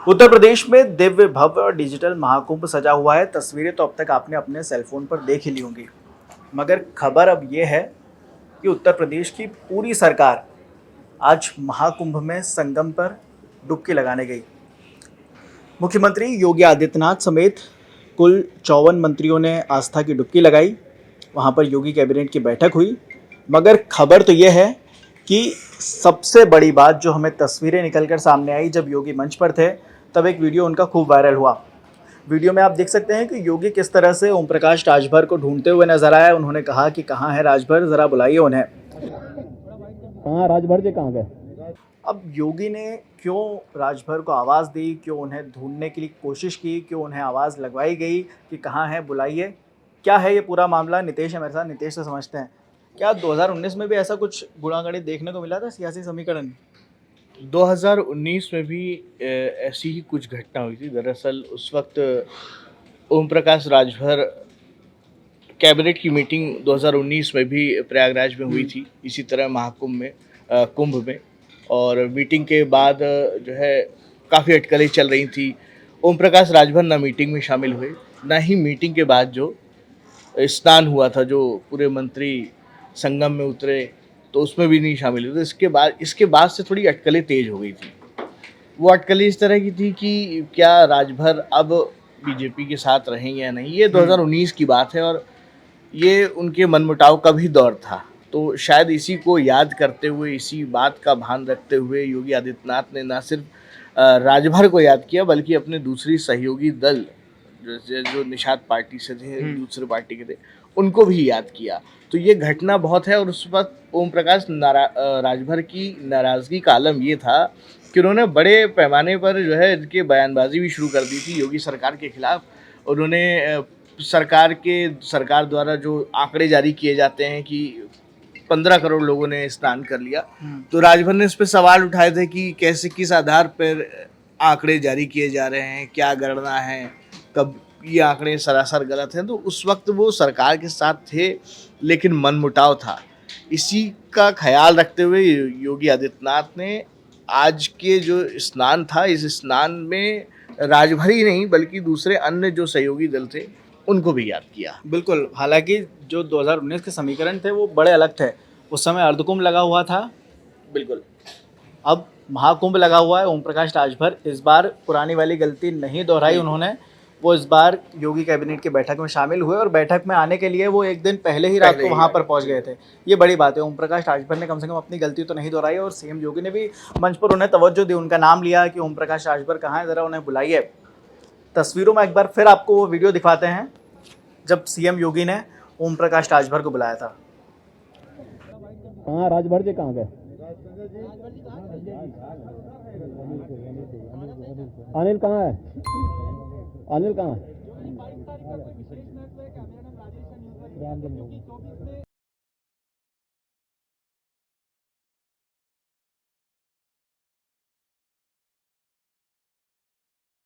उत्तर प्रदेश में दिव्य भव्य और डिजिटल महाकुंभ सजा हुआ है। तस्वीरें तो अब तक आपने अपने सेलफोन पर देख ही ली होंगी, मगर खबर अब ये है कि उत्तर प्रदेश की पूरी सरकार आज महाकुंभ में संगम पर डुबकी लगाने गई। मुख्यमंत्री योगी आदित्यनाथ समेत कुल 54 मंत्रियों ने आस्था की डुबकी लगाई। वहां पर योगी कैबिनेट की बैठक हुई, मगर खबर तो यह है कि सबसे बड़ी बात जो हमें तस्वीरें निकलकर सामने आई जब योगी मंच पर थे, तब एक वीडियो उनका खूब वायरल हुआ। वीडियो में आप देख सकते हैं कि योगी किस तरह से ओम प्रकाश राजभर को ढूंढते हुए नजर आया। उन्होंने कहा कि कहाँ है राजभर, जरा बुलाइए उन्हें। कहाँ राजभर जी कहाँ गए? अब योगी ने क्यों राजभर को आवाज़ दी, क्यों उन्हें ढूंढने की कोशिश की, क्यों उन्हें आवाज़ लगवाई गई कि कहाँ है, बुलाइए, क्या है ये पूरा मामला? नितेश है मेरे साथ, नितेश से समझते हैं। क्या 2019 में भी ऐसा कुछ गुणागणित देखने को मिला था, सियासी समीकरण? 2019 में भी ऐसी ही कुछ घटना हुई थी। दरअसल उस वक्त ओम प्रकाश राजभर कैबिनेट की मीटिंग 2019 में भी प्रयागराज में हुई थी, इसी तरह महाकुंभ में, कुंभ में। और मीटिंग के बाद जो है काफ़ी अटकलें चल रही थी। ओम प्रकाश राजभर ना मीटिंग में शामिल हुए, ना ही मीटिंग के बाद जो स्नान हुआ था, जो पूरे मंत्री संगम में उतरे, तो उसमें भी नहीं शामिल हुए। तो इसके बाद से थोड़ी अटकलें तेज हो गई थी। वो अटकलें इस तरह की थी कि क्या राजभर अब बीजेपी के साथ रहेंगे या नहीं। ये 2019 की बात है और ये उनके मनमुटाव का भी दौर था। तो शायद इसी को याद करते हुए, इसी बात का भान रखते हुए योगी आदित्यनाथ ने ना सिर्फ राजभर को याद किया, बल्कि अपने दूसरी सहयोगी दल जो निषाद पार्टी से थे, दूसरे पार्टी के थे, उनको भी याद किया। तो ये घटना बहुत है। और उस वक्त ओम प्रकाश राजभर की नाराज़गी का आलम ये था कि उन्होंने बड़े पैमाने पर जो है इनकी बयानबाजी भी शुरू कर दी थी योगी सरकार के खिलाफ। उन्होंने सरकार द्वारा जो आंकड़े जारी किए जाते हैं कि 15 करोड़ लोगों ने स्नान कर लिया, तो राजभर ने इस पर सवाल उठाए थे कि कैसे, किस आधार पर आंकड़े जारी किए जा रहे हैं, क्या गणना है, कब ये आंकड़े सरासर गलत हैं। तो उस वक्त वो सरकार के साथ थे, लेकिन मनमुटाव था। इसी का ख्याल रखते हुए योगी आदित्यनाथ ने आज के जो स्नान था, इस स्नान में राजभर ही नहीं बल्कि दूसरे अन्य जो सहयोगी दल थे, उनको भी याद किया। बिल्कुल, हालांकि जो 2019 के समीकरण थे वो बड़े अलग थे। उस समय अर्धकुंभ लगा हुआ था, बिल्कुल। अब महाकुंभ लगा हुआ है। ओम प्रकाश राजभर इस बार पुरानी वाली गलती नहीं दोहराई उन्होंने। वो इस बार योगी कैबिनेट की बैठक में शामिल हुए और बैठक में आने के लिए वो एक दिन पहले ही रात को वहाँ पर पहुँच गए थे। ये बड़ी बात है। ओम प्रकाश राजभर ने कम से कम अपनी गलती तो नहीं दोहराई और सीएम योगी ने भी मंच पर उन्हें तवज्जो दी, उनका नाम लिया कि ओम प्रकाश राजभर कहाँ है, ज़रा उन्हें बुलाइए। तस्वीरों में एक बार फिर आपको वो वीडियो दिखाते हैं जब सीएम योगी ने ओम प्रकाश राजभर को बुलाया था। कहाँ राजभर जी कहाँ गए? अनिल कहाँ है? अनिल कहाँ है?